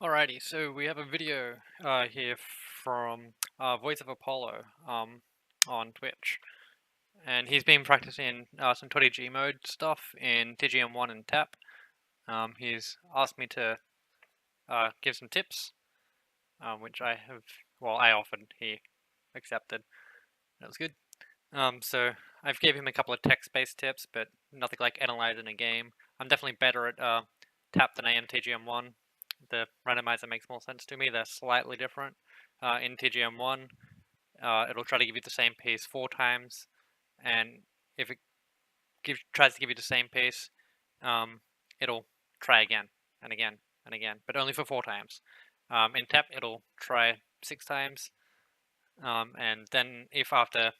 Alrighty, so we have a video here from VoiceofApollo on Twitch, and he's been practicing some 20G mode stuff in TGM1 and TAP. He's asked me to give some tips, which I offered, he accepted. That was good. So I've gave him a couple of text-based tips, but nothing like analyzing a game. I'm definitely better at TAP than I am TGM1. The randomizer makes more sense to me. They're slightly different. In TGM1, it'll try to give you the same piece 4 times, and if it tries to give you the same piece, it'll try again and again and again, but only for 4 times. In TAP, it'll try 6 times, and then if after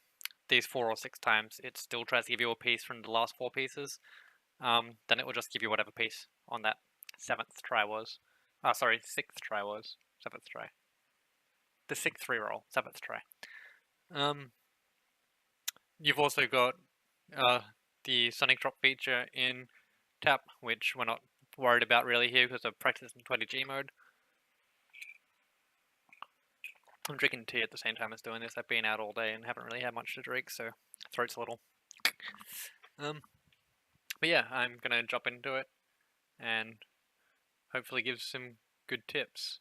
these 4 or 6 times it still tries to give you a piece from the last 4 pieces, then it will just give you whatever piece on that 7th try was. Sorry, 6th try was. 7th try. The 6th reroll, 7th try. You've also got the Sonic Drop feature in TAP, which we're not worried about really here because of practice in 20G mode. I'm drinking tea at the same time as doing this. I've been out all day and haven't really had much to drink, so throat's a little. But yeah, I'm gonna jump into it and hopefully give some good tips.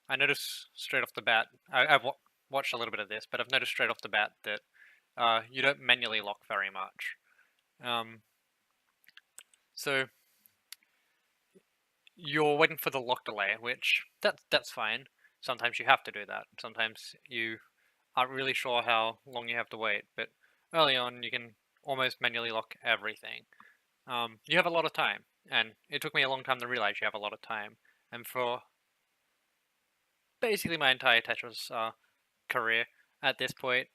I noticed straight off the bat, I've watched a little bit of this, but I've noticed straight off the bat that you don't manually lock very much. So you're waiting for the lock delay, which that's fine. Sometimes you have to do that. Sometimes you aren't really sure how long you have to wait, but early on you can almost manually lock everything. You have a lot of time, and it took me a long time to realize you have a lot of time. And for basically my entire Tetris career at this point,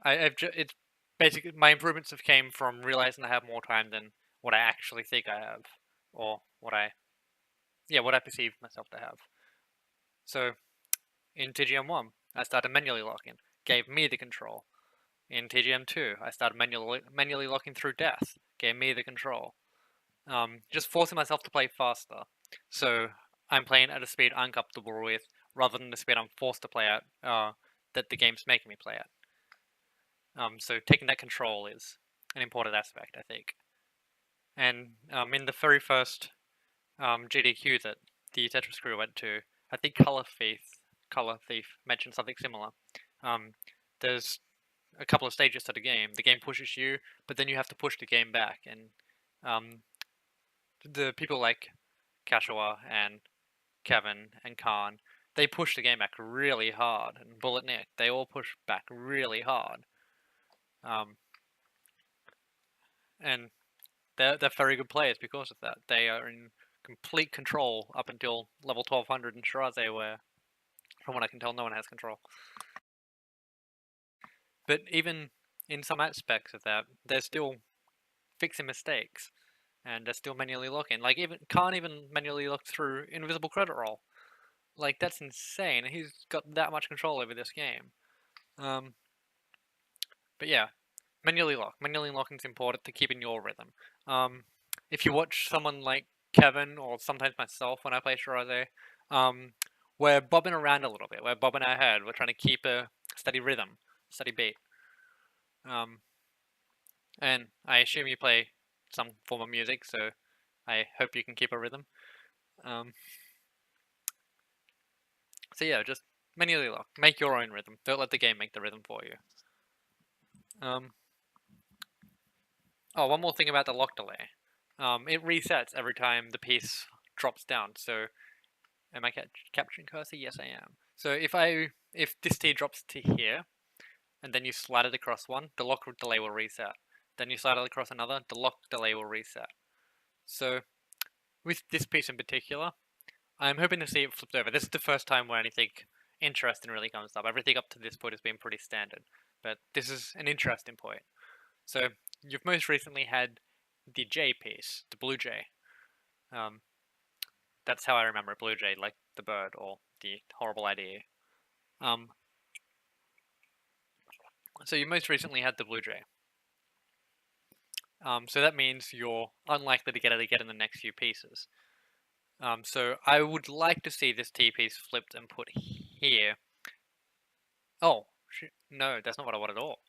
it's basically my improvements have came from realizing I have more time than what I actually think I have, or what I perceive myself to have. So in TGM1, I started manually locking, gave me the control. In TGM2, I started manually locking through death, gave me the control. Just forcing myself to play faster. So I'm playing at a speed I'm comfortable with, rather than the speed I'm forced to play at, that the game's making me play at. So taking that control is an important aspect, I think. And in the very first GDQ that the Tetris crew went to, I think Color Thief mentioned something similar. There's a couple of stages to the game. The game pushes you, but then you have to push the game back. And the people like Kashua and Kevin and Khan, they push the game back really hard. And Bullet Nick, they all push back really hard. And they're very good players because of that. They are in complete control up until level 1200 in Shiraz, where, from what I can tell, no one has control. But even in some aspects of that, they're still fixing mistakes, and they're still manually locking. Like, can't even manually look through invisible credit roll. Like, that's insane. He's got that much control over this game. But yeah, manually locking is important to keep in your rhythm. If you watch someone like Kevin, or sometimes myself when I play Shiraz, we're bobbing around a little bit. We're bobbing our head. We're trying to keep a steady rhythm, steady beat. And I assume you play some form of music, so I hope you can keep a rhythm. So yeah, just manually lock. Make your own rhythm. Don't let the game make the rhythm for you. Oh, one more thing about the lock delay. It resets every time the piece drops down. So, am I capturing cursor? Yes, I am. So if this T drops to here, and then you slide it across one, the lock delay will reset. Then you slide it across another, the lock delay will reset. So, with this piece in particular, I'm hoping to see it flipped over. This is the first time where anything interesting really comes up. Everything up to this point has been pretty standard, but this is an interesting point. So, you've most recently had the J piece, the blue J. That's how I remember it, blue Jay, like the bird or the horrible idea. So you most recently had the blue Jay. So that means you're unlikely to get it again in the next few pieces. So I would like to see this T-piece flipped and put here. Oh, no, that's not what I want at all.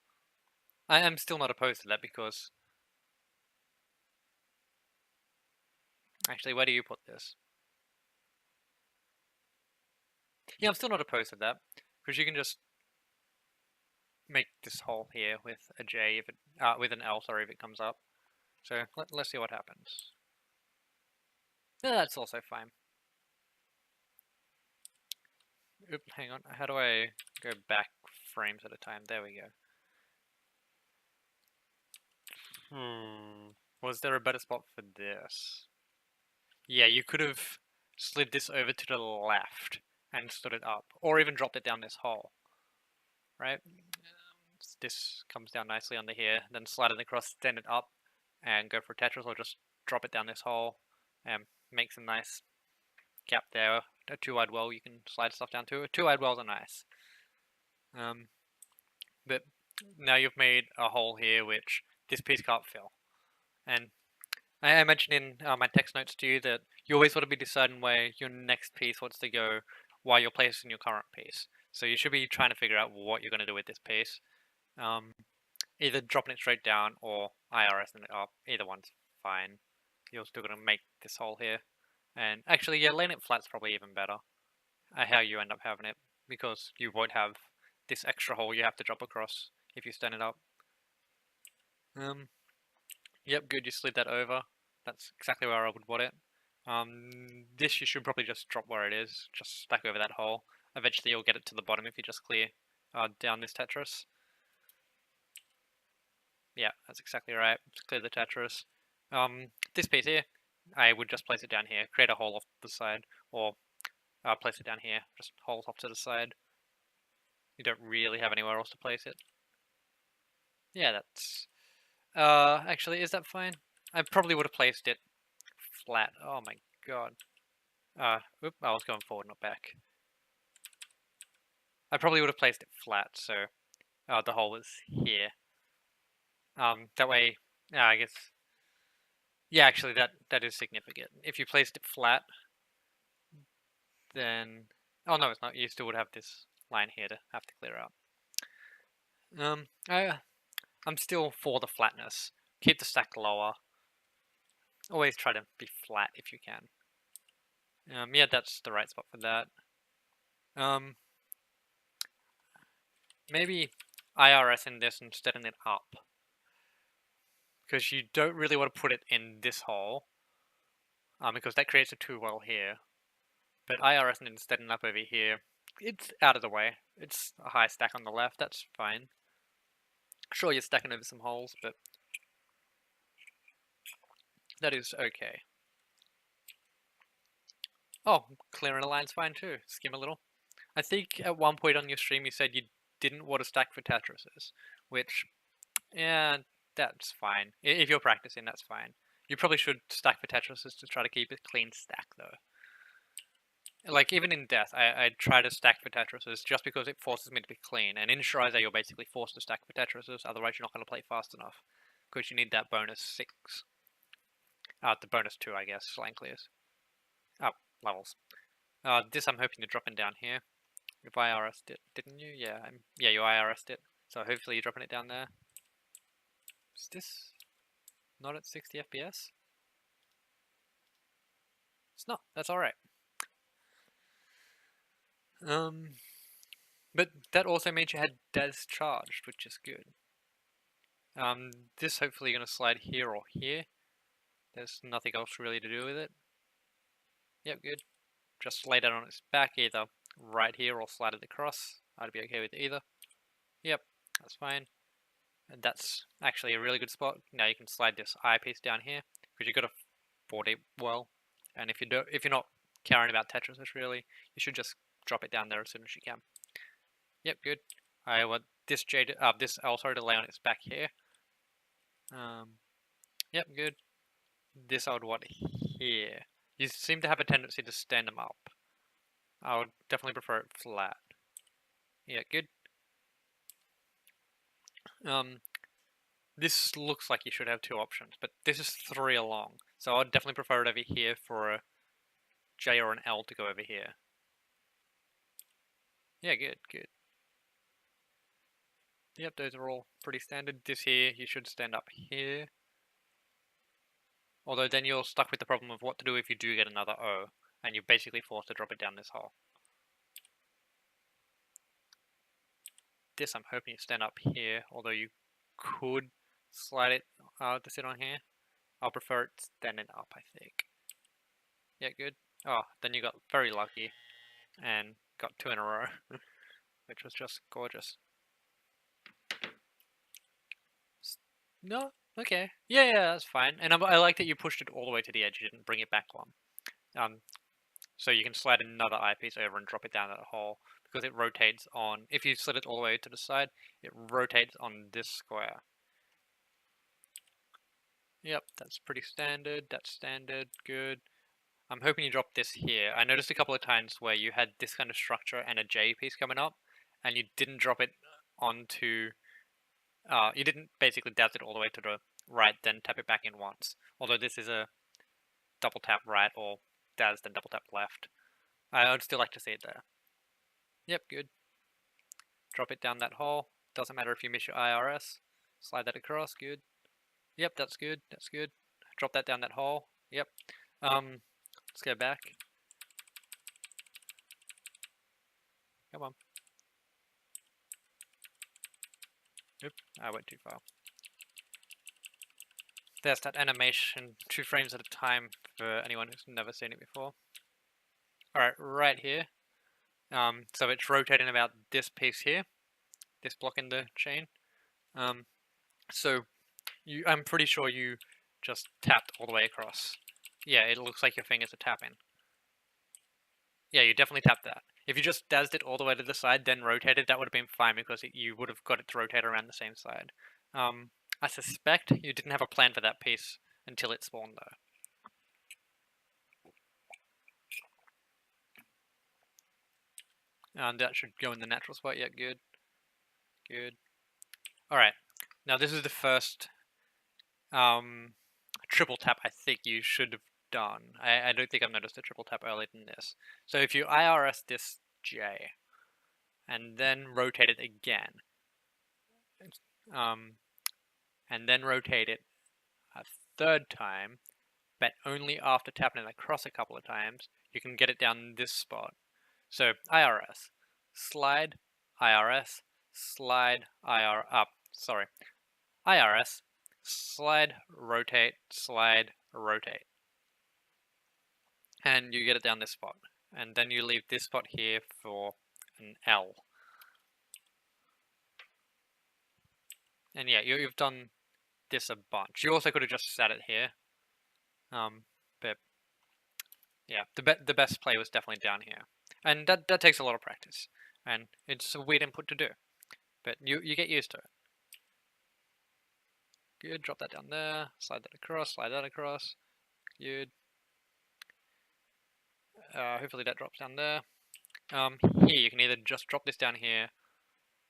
I am still not opposed to that because... Actually, where do you put this? Yeah, I'm still not opposed to that, because you can just make this hole here with a J, if it, with an L, sorry, if it comes up. So let's see what happens. Yeah, that's also fine. Oop, hang on, how do I go back frames at a time? There we go. Was there a better spot for this? Yeah, you could have slid this over to the left and stood it up, or even dropped it down this hole, right? This comes down nicely under here, then slide it across, stand it up, and go for Tetris, or just drop it down this hole and make some nice gap there. A two-eyed well you can slide stuff down to. Two-eyed wells are nice. But now you've made a hole here which this piece can't fill. And I mentioned in my text notes to you that you always want to be deciding where your next piece wants to go while you're placing your current piece. So you should be trying to figure out what you're going to do with this piece. Either dropping it straight down or IRSing it up. Either one's fine. You're still going to make this hole here. And actually, yeah, laying it flat's probably even better. How you end up having it, because you won't have this extra hole you have to drop across if you stand it up. Yep, good, you slid that over. That's exactly where I would want it. This you should probably just drop where it is, just stack over that hole. Eventually you'll get it to the bottom if you just clear down this Tetris. Yeah, that's exactly right. Just clear the Tetris. This piece here, I would just place it down here, create a hole off the side, or place it down here, just holes off to the side. You don't really have anywhere else to place it. Yeah, that's... actually, is that fine? I probably would have placed it flat. Oh my god. Oop, I was going forward, not back. I probably would have placed it flat, so the hole was here. That way, I guess... Yeah, actually, that is significant. If you placed it flat, then... Oh no, it's not. You still would have this line here to have to clear out. I'm still for the flatness. Keep the stack lower. Always try to be flat if you can. Yeah, that's the right spot for that. Maybe IRS in this and setting it up. Because you don't really want to put it in this hole. Because that creates a two-well here. But IRS and instead and up over here, it's out of the way. It's a high stack on the left, that's fine. Sure, you're stacking over some holes, but that is okay. Oh, clearing a line's fine too. Skim a little. I think at one point on your stream you said you didn't want to stack for Tetrises, which, yeah, that's fine. If you're practicing, that's fine. You probably should stack for Tetrises to try to keep a clean stack, though. Like, even in Death, I try to stack for Tetrises just because it forces me to be clean. And in Shrizer, you're basically forced to stack for Tetrises, otherwise you're not going to play fast enough. Because you need that bonus 6. The bonus 2, I guess, slang clears. Oh, levels. This I'm hoping to drop in down here. If IRS'd it, didn't you? Yeah, yeah, you IRS'd it. So hopefully you're dropping it down there. Is this not at 60 FPS? It's not. That's alright. But that also means you had Des charged, which is good. This hopefully going to slide here or here. There's nothing else really to do with it. Yep, good. Just lay that on its back, either right here or slide it across. I'd be okay with either. Yep, that's fine. And that's actually a really good spot. Now you can slide this eyepiece down here, because you've got a 4D well. And if you're not caring about Tetrises really, you should just drop it down there as soon as you can. Yep, good. I want this this also to lay on its back here. Yep, good. This I would want here. You seem to have a tendency to stand them up. I would definitely prefer it flat. Yeah, good. This looks like you should have 2 options, but this is 3 along. So I'd definitely prefer it over here for a J or an L to go over here. Yeah, good, good. Yep, those are all pretty standard. This here, you should stand up here. Although then you're stuck with the problem of what to do if you do get another O, and you're basically forced to drop it down this hole. This I'm hoping you stand up here, although you could slide it to sit on here. I'll prefer it standing up, I think. Yeah, good. Oh, then you got very lucky and got 2 in a row, which was just gorgeous. No? Okay. Yeah, that's fine. And I like that you pushed it all the way to the edge, you didn't bring it back one. So you can slide another eyepiece over and drop it down that hole, because it rotates on, if you slid it all the way to the side, it rotates on this square. Yep, that's pretty standard, good. I'm hoping you drop this here. I noticed a couple of times where you had this kind of structure and a J piece coming up, and you didn't drop it onto, you didn't basically daz it all the way to the right, then tap it back in once. Although this is a double tap right, or daz then double tap left. I would still like to see it there. Yep, good. Drop it down that hole. Doesn't matter if you miss your IRS. Slide that across, good. Yep, that's good, Drop that down that hole. Yep. Let's go back. Come on. Oop, I went too far. There's that animation, 2 frames at a time for anyone who's never seen it before. Alright, right here. So it's rotating about this piece here, this block in the chain. So I'm pretty sure you just tapped all the way across. Yeah, it looks like your fingers are tapping. Yeah, you definitely tapped that. If you just dazzed it all the way to the side, then rotated, that would have been fine, because you would have got it to rotate around the same side. I suspect you didn't have a plan for that piece until it spawned, though. And that should go in the natural spot. Yeah, good. Good. Alright. Now this is the first triple tap I think you should have done. I don't think I've noticed a triple tap earlier than this. So if you IRS this J, and then rotate it again, and then rotate it a 3rd time, but only after tapping it across a couple of times, you can get it down this spot. So IRS, slide, IRS, slide, IRS, slide, rotate, and you get it down this spot. And then you leave this spot here for an L. And yeah, you've done this a bunch. You also could have just sat it here. But yeah, the best play was definitely down here. And that takes a lot of practice. And it's a weird input to do. But you get used to it. Good, drop that down there, slide that across, good. Hopefully that drops down there. Here, you can either just drop this down here,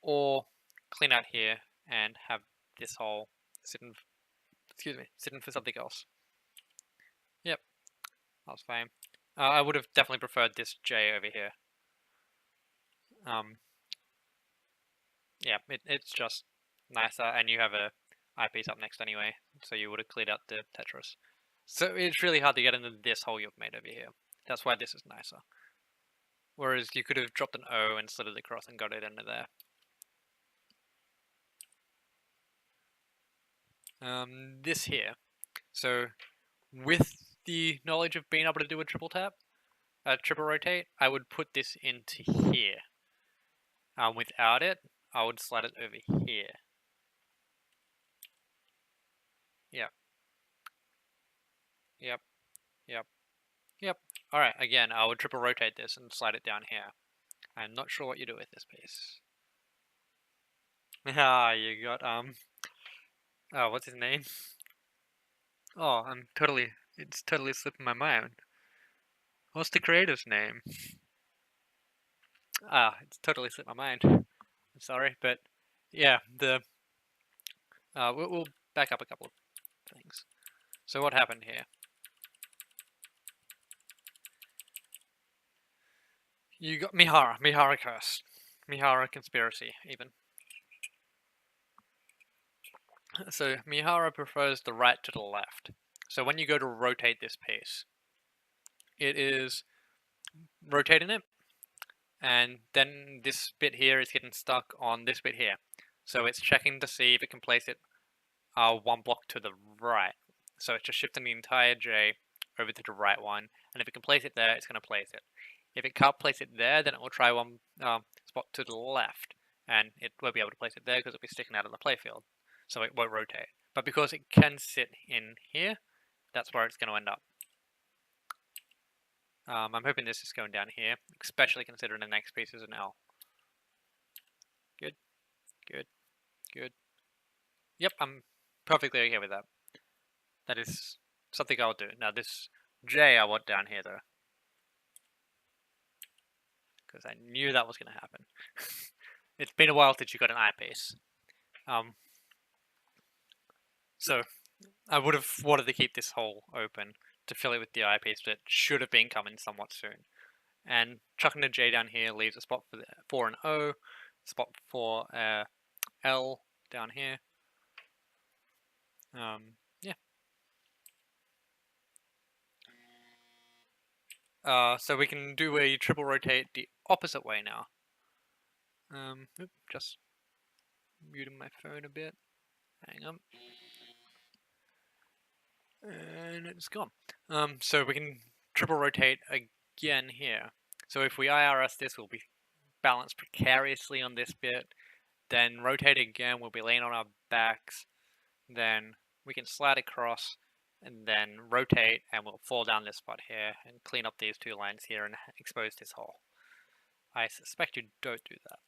or clean out here and have this hole sit in for something else. Yep, that was fine. I would have definitely preferred this J over here. Yeah, it's just nicer, and you have a eyepiece up next anyway, so you would have cleared out the Tetris. So it's really hard to get into this hole you've made over here. That's why this is nicer. Whereas you could have dropped an O and slid it across and got it into there. This here. So with the knowledge of being able to do a triple tap, a triple rotate, I would put this into here. Without it, I would slide it over here. Yep. Alright, again, I would triple rotate this and slide it down here. I'm not sure what you do with this piece. Ah, you got, oh, what's his name? Oh, it's totally slipping my mind. What's the creator's name? Ah, it's totally slipped my mind. I'm sorry, but yeah, we'll back up a couple of things. So what happened here? You got Mihara curse. Mihara conspiracy, even. So Mihara prefers the right to the left. So when you go to rotate this piece, it is rotating it, and then this bit here is getting stuck on this bit here. So it's checking to see if it can place it one block to the right. So it's just shifting the entire J over to the right one, and if it can place it there, it's going to place it. If it can't place it there, then it will try one spot to the left, and it won't be able to place it there because it'll be sticking out of the playfield, so it won't rotate. But because it can sit in here, that's where it's going to end up. I'm hoping this is going down here, especially considering the next piece is an L. Good, good, good. Yep, I'm perfectly okay with that. That is something I'll do. Now this J I want down here though, because I knew that was going to happen. It's been a while since you got an eyepiece. So I would have wanted to keep this hole open to fill it with the eyepiece, but it should have been coming somewhat soon. And chucking a J down here leaves a spot for an O, spot for L down here. Yeah. So we can do a triple rotate the opposite way now. Just muting my phone a bit. Hang on. And it's gone. So we can triple rotate again here. So if we IRS this, we'll be balanced precariously on this bit. Then rotate again, we'll be laying on our backs. Then we can slide across and then rotate, and we'll fall down this spot here and clean up these two lines here and expose this hole. I suspect you don't do that.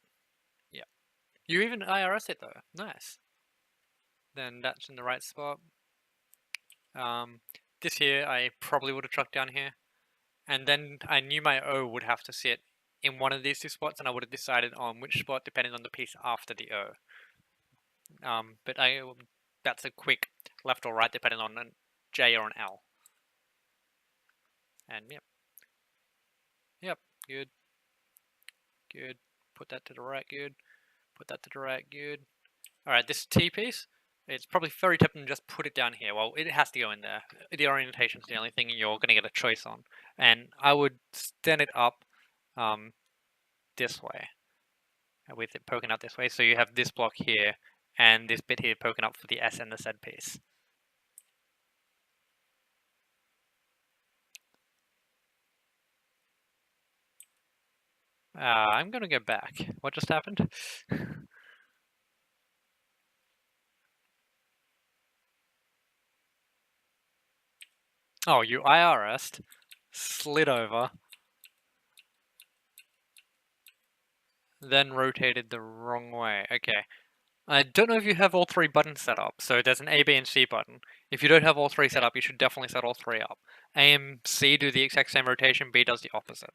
Yeah. You even IRS it though. Nice. Then that's in the right spot. This here I probably would have chucked down here. And then I knew my O would have to sit in one of these two spots, and I would have decided on which spot depending on the piece after the O. But that's a quick left or right depending on a J or an L. And yep, good, good. Put that to the right, good. Put that to the right, good. Alright, this T piece, it's probably very tempting to just put it down here. Well, it has to go in there. The orientation is the only thing you're going to get a choice on. And I would stand it up this way, with it poking out this way. So you have this block here, and this bit here poking up for the S and the Z piece. I'm going to go back. What just happened? Oh, you IRS'd, slid over, then rotated the wrong way. Okay. I don't know if you have all three buttons set up. So there's an A, B, and C button. If you don't have all three set up, you should definitely set all three up. A and C do the exact same rotation, B does the opposite.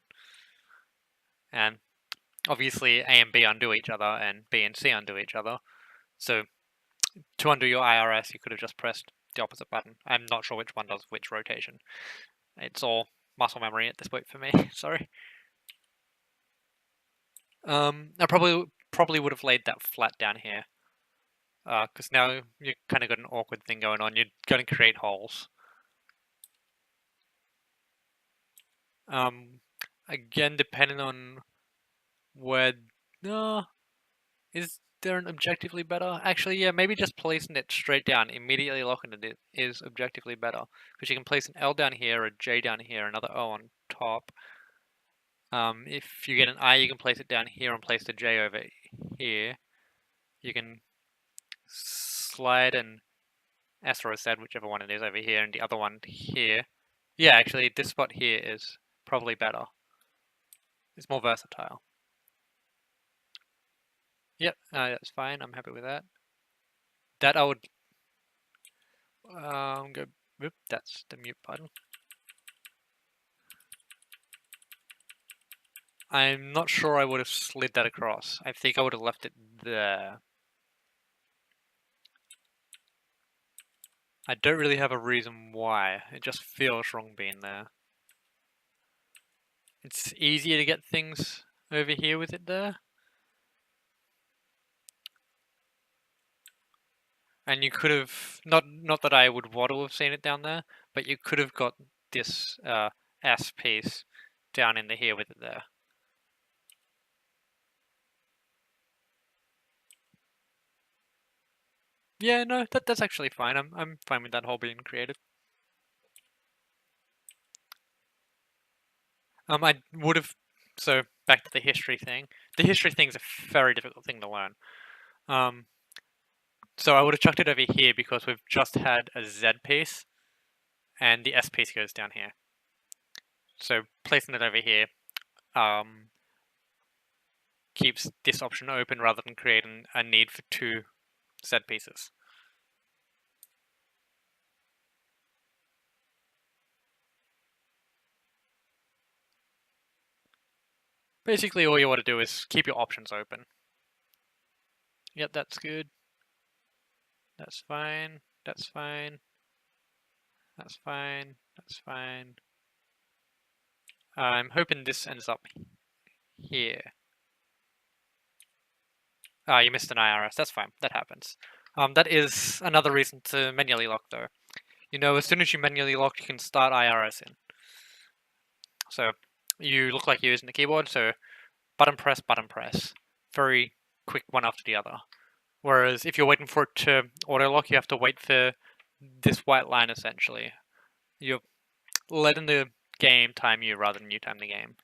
And obviously A and B undo each other, and B and C undo each other. So to undo your IRS, you could have just pressed the opposite button. I'm not sure which one does which rotation. It's all muscle memory at this point for me. Sorry. I probably would have laid that flat down here, because now you kind of got an awkward thing going on. You're going to create holes. Again, depending on where. No, is there an objectively better? Actually, yeah, maybe just placing it straight down, immediately locking it is objectively better, because you can place an L down here, a J down here, another O on top. If you get an I, you can place it down here and place the J over here. You can slide an S or a Z, whichever one it is, over here, and the other one here. Yeah, actually, this spot here is probably better. It's more versatile. Yep, that's fine. I'm happy with that. That I would go. Whoop, that's the mute button. I'm not sure I would have slid that across. I think I would have left it there. I don't really have a reason why. It just feels wrong being there. it's easier to get things over here with it there. And you could have, not that I would want to have seen it down there, but you could have got this S piece down into here with it there. Yeah, no, that's actually fine. I'm fine with that hole being created. I would have, so back to the history thing. The history thing is a very difficult thing to learn. So I would have chucked it over here because we've just had a Z piece, and the S piece goes down here. So placing it over here keeps this option open rather than creating a need for two Z pieces. Basically, all you want to do is keep your options open. Yep, that's good. That's fine. That's fine. That's fine. That's fine. I'm hoping this ends up here. Ah, you missed an IRS. That's fine. That happens. That is another reason to manually lock, though. You know, as soon as you manually lock, you can start IRS in. So you look like you're using the keyboard, so button press, button press. Very quick one after the other. Whereas if you're waiting for it to auto lock, you have to wait for this white line essentially. You're letting the game time you rather than you time the game.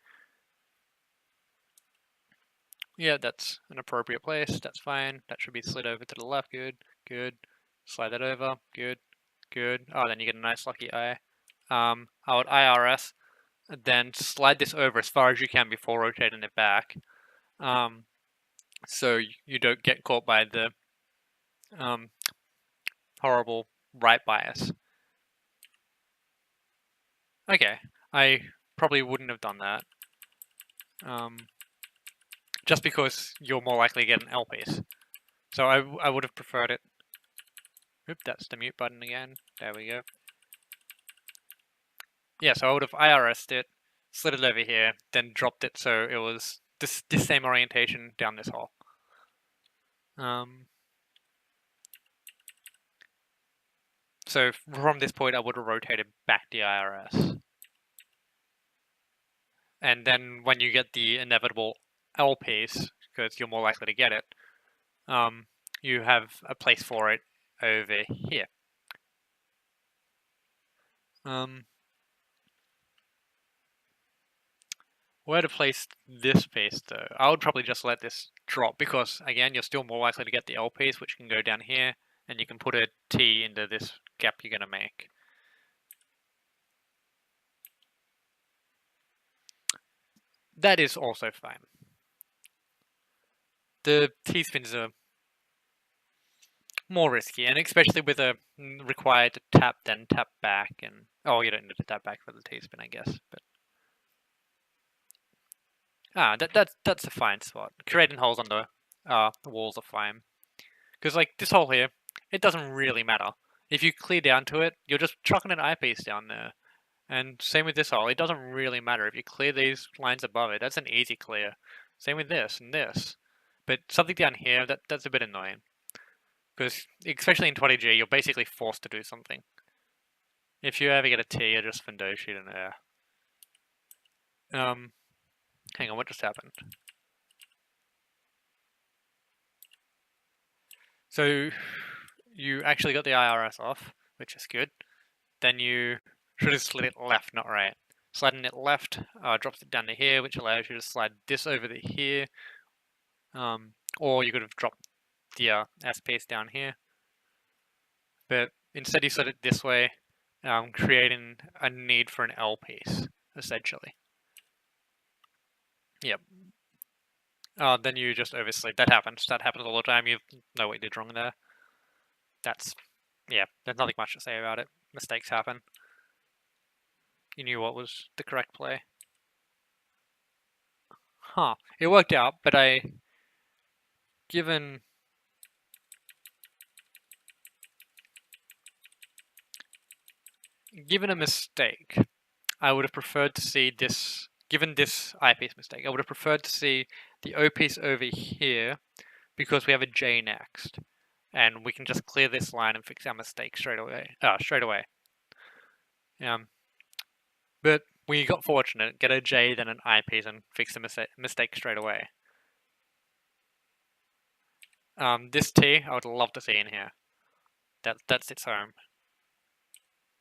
Yeah, that's an appropriate place. That's fine. That should be slid over to the left. Good, good. Slide that over. Good, good. Oh, then you get a nice lucky eye. I would IRS, then slide this over as far as you can before rotating it back. So you don't get caught by the horrible right bias. Okay, I probably wouldn't have done that. Just because you're more likely to get an L piece. So I would have preferred it. Oop, that's the mute button again. There we go. Yeah, so I would have IRS'd it, slid it over here, then dropped it so it was this same orientation down this hole. So from this point, I would have rotated back the IRS. And then when you get the inevitable L piece, because you're more likely to get it, you have a place for it over here. Where to place this piece though? I would probably just let this drop because again, you're still more likely to get the L piece, which can go down here, and you can put a T into this gap you're going to make. That is also fine. The T-spins are more risky, and especially with a required to tap then tap back, and oh, you don't need to tap back for the T-spin, I guess. But that's a fine spot. Creating holes on the walls are fine, because like this hole here, it doesn't really matter. If you clear down to it, you're just chucking an eyepiece down there. And same with this hole, it doesn't really matter. If you clear these lines above it, that's an easy clear. Same with this and this. But something down here, that's a bit annoying. Because, especially in 20G, you're basically forced to do something. If you ever get a T, you're just window sheet in there. Hang on, what just happened? So, you actually got the IRS off, which is good. Then you should have slid it left, not right. Sliding it left drops it down to here, which allows you to slide this over to here. Or you could have dropped the S piece down here. But instead you slid it this way, creating a need for an L piece, essentially. Yep. Then you just overslid. That happens. That happens all the time. You know what you did wrong there. Yeah, there's nothing much to say about it. Mistakes happen. You knew what was the correct play. Huh. It worked out, but given a mistake, I would have preferred to see this given this eyepiece mistake, I would have preferred to see the O piece over here because we have a J next, and we can just clear this line and fix our mistake straight away. But we got fortunate, get a J, then an eyepiece, and fix the mistake straight away. This T, I would love to see in here. That's its home.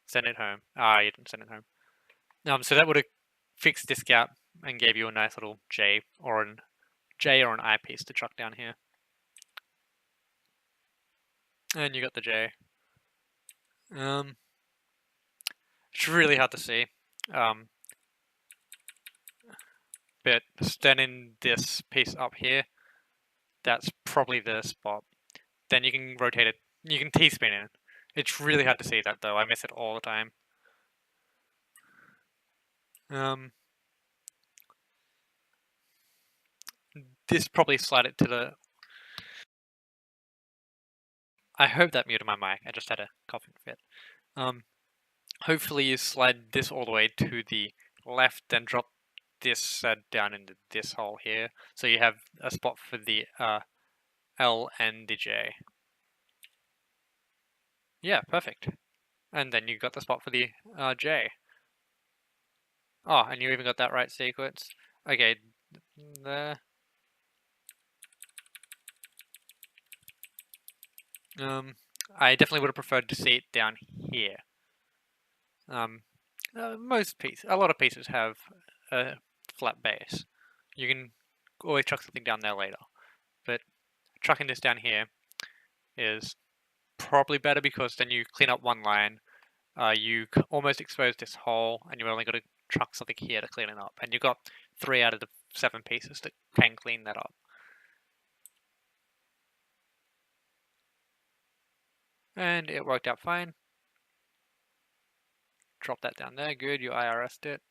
Send it home. Ah, you didn't send it home. So that would have fixed this gap and gave you a nice little J or an eyepiece to chuck down here. And you got the J. It's really hard to see. But standing this piece up here, that's probably the spot. Then you can rotate it. You can T-spin it. It's really hard to see that though. I miss it all the time. This probably slide it to the. I hope that muted my mic. I just had a coughing fit. Hopefully you slide this all the way to the left, then drop this down into this hole here, so you have a spot for the L and the J. Yeah, perfect. And then you got the spot for the J. Oh, and you even got that right sequence. Okay, there. I definitely would have preferred to see it down here. A lot of pieces have a flat base. You can always chuck something down there later, but chucking this down here is probably better because then you clean up one line, you almost expose this hole, and you've only got to chuck something here to clean it up, and you've got 3 out of the 7 pieces that can clean that up. And it worked out fine. Drop that down there, good, you IRS'd it.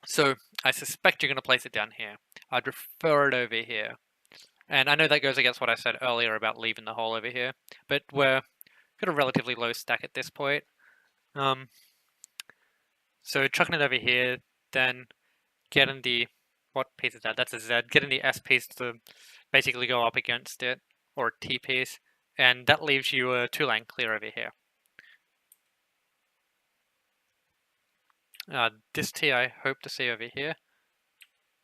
So I suspect you're going to place it down here. I'd prefer it over here. And I know that goes against what I said earlier about leaving the hole over here, but we're got a relatively low stack at this point. So chucking it over here, then getting the, what piece is that? That's a Z. Getting the S piece to basically go up against it, or a T piece, and that leaves you a 2-line clear over here. This T I hope to see over here.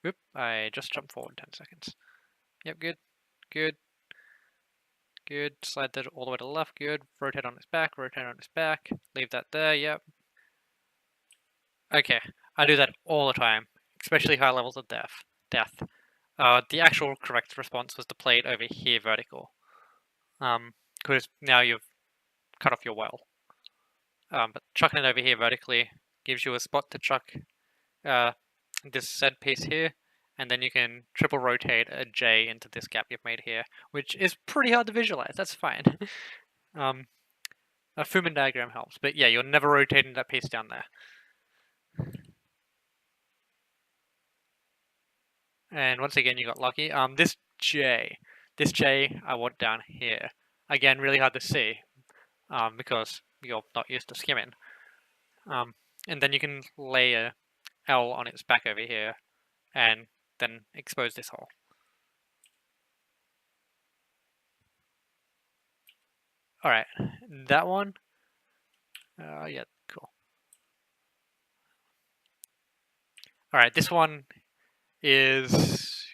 Oop, I just jumped forward 10 seconds. Yep, good, good, good. Slide that all the way to the left, good. Rotate on its back, leave that there, yep. Okay, I do that all the time, especially high levels of death. The actual correct response was to play it over here vertical, because now you've cut off your well. But chucking it over here vertically gives you a spot to chuck this Z piece here, and then you can triple rotate a J into this gap you've made here, which is pretty hard to visualize. That's fine. A Fuhrman diagram helps, but yeah, you're never rotating that piece down there. And once again, you got lucky. This J I want down here. Again, really hard to see because you're not used to skimming. And then you can lay a L on its back over here and then expose this hole. Alright, that one. Yeah, cool. Alright, this one is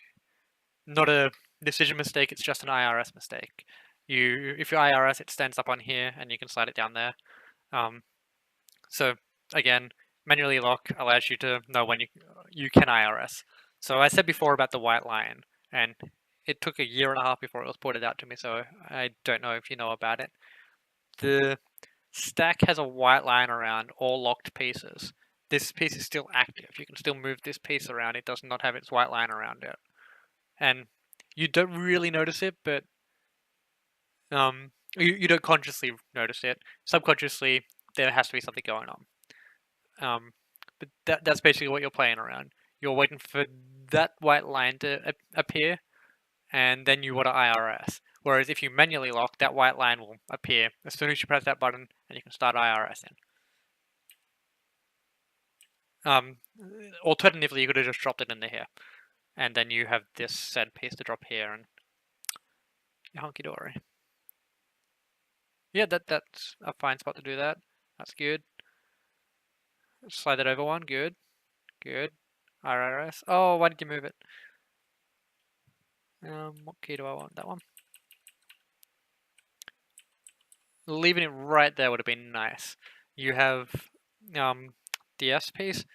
not a decision mistake, it's just an IRS mistake. If you IRS, it stands up on here and you can slide it down there. So again, manually lock allows you to know when you can IRS. So I said before about the white line, and it took 1.5 years before it was pointed out to me, so I don't know if you know about it. The stack has a white line around all locked pieces. This piece is still active. You can still move this piece around. It does not have its white line around it. And you don't really notice it, but you don't consciously notice it. Subconsciously, there has to be something going on. But that's basically what you're playing around. You're waiting for that white line to appear, and then you want to IRS. Whereas if you manually lock, that white line will appear as soon as you press that button, and you can start IRSing. Alternatively, you could have just dropped it into here, and then you have this said piece to drop here, and hunky dory. Yeah, that's a fine spot to do that. That's good. Slide that over one. Good. Good. RRS. Oh, why did you move it? What key do I want? That one. Leaving it right there would have been nice. You have the S piece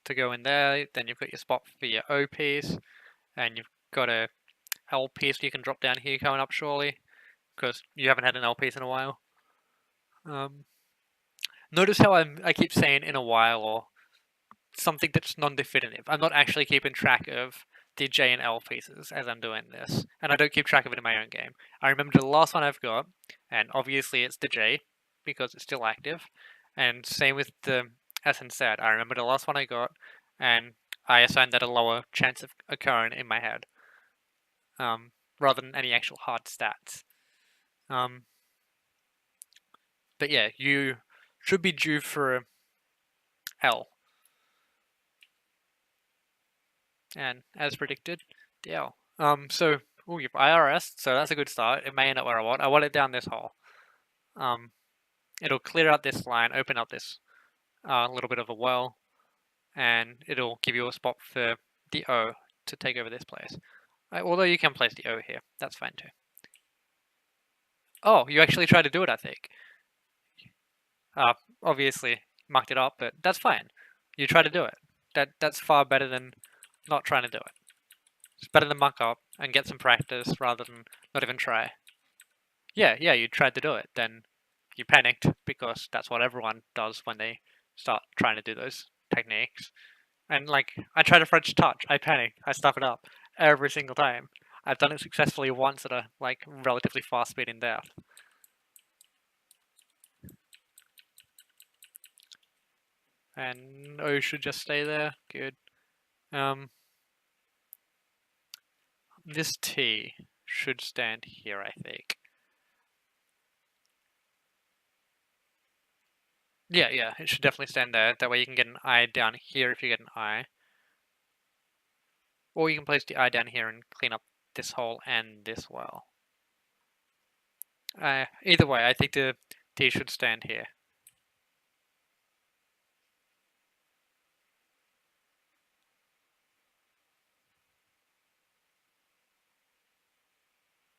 to go in there. Then you've got your spot for your O piece, and you've got a L piece you can drop down here coming up surely, because you haven't had an L piece in a while. Notice how I keep saying in a while or something that's non-definitive. I'm not actually keeping track of the J and L pieces as I'm doing this, and I don't keep track of it in my own game. I remember the last one I've got, and obviously it's the J, because it's still active, and same with the S and Z. I remember the last one I got, and I assigned that a lower chance of occurring in my head, rather than any actual hard stats. But yeah, you should be due for L. And as predicted, the L. So you've IRS, so that's a good start. It may end up where I want. I want it down this hole. It'll clear out this line, open up this little bit of a well, and it'll give you a spot for the O to take over this place. Although you can place the O here, that's fine too. Oh, you actually tried to do it, I think. Obviously mucked it up, but that's fine. You tried to do it. That's far better than not trying to do it. It's better than muck up and get some practice rather than not even try. Yeah, you tried to do it. Then you panicked because that's what everyone does when they start trying to do those techniques. And like, I tried a French touch. I panicked. I stuff it up every single time. I've done it successfully once at a like relatively fast speed in death. And O should just stay there. Good. This T should stand here, I think. Yeah, it should definitely stand there. That way you can get an I down here if you get an I. Or you can place the I down here and clean up this hole and this well. Either way, I think the T should stand here.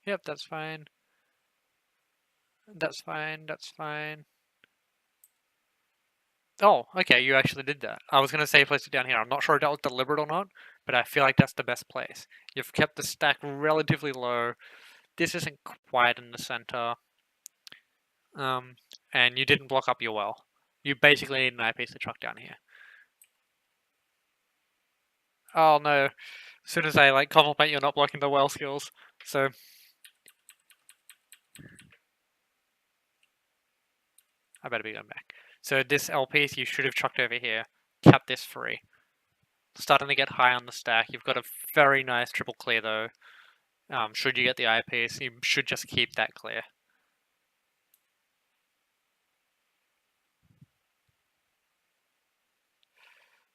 Yep, that's fine. That's fine. Oh, okay, you actually did that. I was going to say place it down here. I'm not sure if that was deliberate or not, but I feel like that's the best place. You've kept the stack relatively low. This isn't quite in the center. And you didn't block up your well. You basically need an eyepiece to truck down here. Oh no. As soon as I like compliment you're not blocking the well skills. So I better be going back. So this L piece you should have chucked over here. Kept this free. Starting to get high on the stack. You've got a very nice triple clear though. Should you get the eyepiece, you should just keep that clear.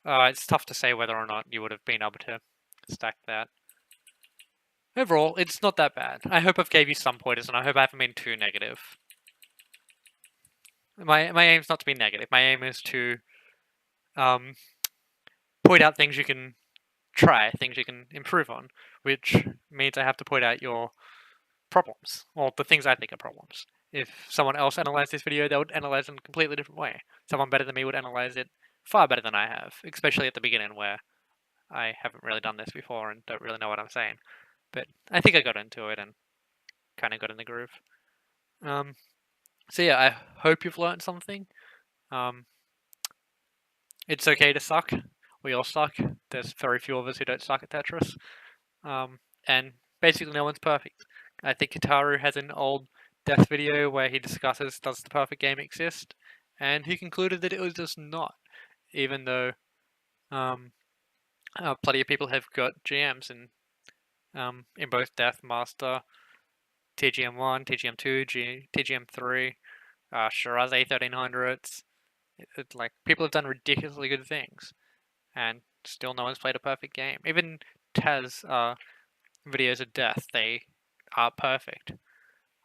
It's tough to say whether or not you would have been able to stack that. Overall, it's not that bad. I hope I've gave you some pointers, and I hope I haven't been too negative. My aim's not to be negative. My aim is to point out things you can try, things you can improve on, which means I have to point out your problems, or the things I think are problems. If someone else analyzed this video, they would analyze it in a completely different way. Someone better than me would analyze it far better than I have, especially at the beginning where I haven't really done this before and don't really know what I'm saying. But I think I got into it and kind of got in the groove. So yeah, I hope you've learned something. It's okay to suck. We all suck. There's very few of us who don't suck at Tetris. And basically no one's perfect. I think Kitaru has an old death video where he discusses does the perfect game exist, and he concluded that it was just not, even though plenty of people have got GMs in both Death Master, TGM1, TGM2, TGM3, Shiraz A1300s. Like people have done ridiculously good things. and still no one's played a perfect game. Even Taz videos of death, they are perfect.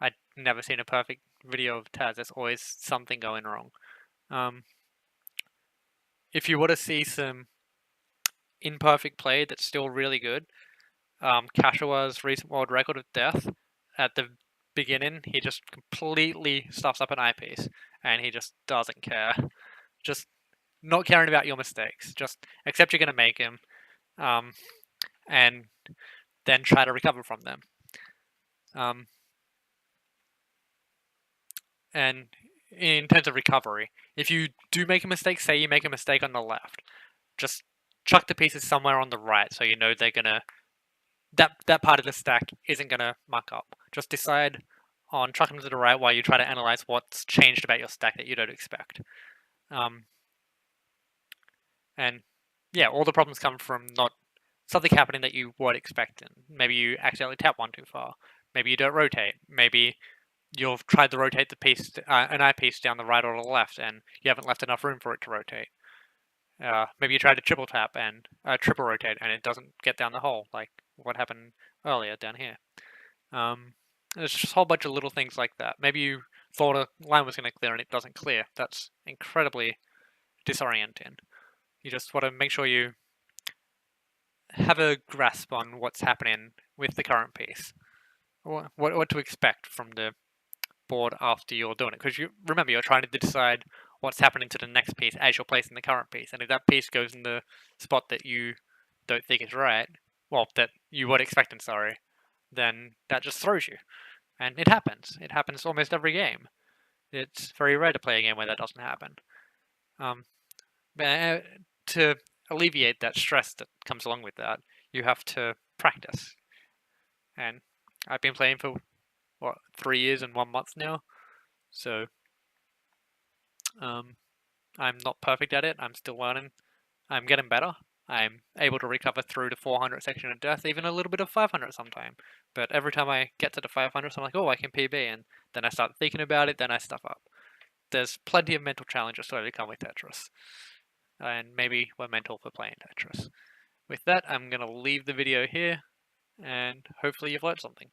I've never seen a perfect video of Taz. There's always something going wrong. If you want to see some imperfect play that's still really good, Kashawa's recent world record of death at the beginning, he just completely stuffs up an eyepiece, and he just doesn't care. Just not caring about your mistakes. Just accept you're going to make him, and then try to recover from them. And in terms of recovery, if you do make a mistake, say you make a mistake on the left, just chuck the pieces somewhere on the right so you know they're gonna that part of the stack isn't gonna muck up. Just decide on chucking them to the right while you try to analyze what's changed about your stack that you don't expect. And yeah, all the problems come from not something happening that you weren't expecting. Maybe you accidentally tap one too far. Maybe you don't rotate. Maybe you've tried to rotate the piece, an eyepiece down the right or the left, and you haven't left enough room for it to rotate. Maybe you tried to triple tap and triple rotate, and it doesn't get down the hole, like what happened earlier down here. There's just a whole bunch of little things like that. Maybe you thought a line was going to clear and it doesn't clear. That's incredibly disorienting. You just want to make sure you have a grasp on what's happening with the current piece. What to expect from the board after you're doing it, because you remember you're trying to decide what's happening to the next piece as you're placing the current piece, and if that piece goes in the spot that you don't think is right, well, that you weren't expecting, sorry, then that just throws you, and it happens almost every game. It's very rare to play a game where that doesn't happen. But to alleviate that stress that comes along with that, you have to practice, and I've been playing for 3 years and 1 month now, so I'm not perfect at it. I'm still learning. I'm getting better. I'm able to recover through the 400 section of death, even a little bit of 500 sometime. But every time I get to the 500, I'm like, oh, I can PB, and then I start thinking about it, then I stuff up. There's plenty of mental challenges to overcome with Tetris, and maybe we're mental for playing Tetris. With that, I'm going to leave the video here, and hopefully you've learned something.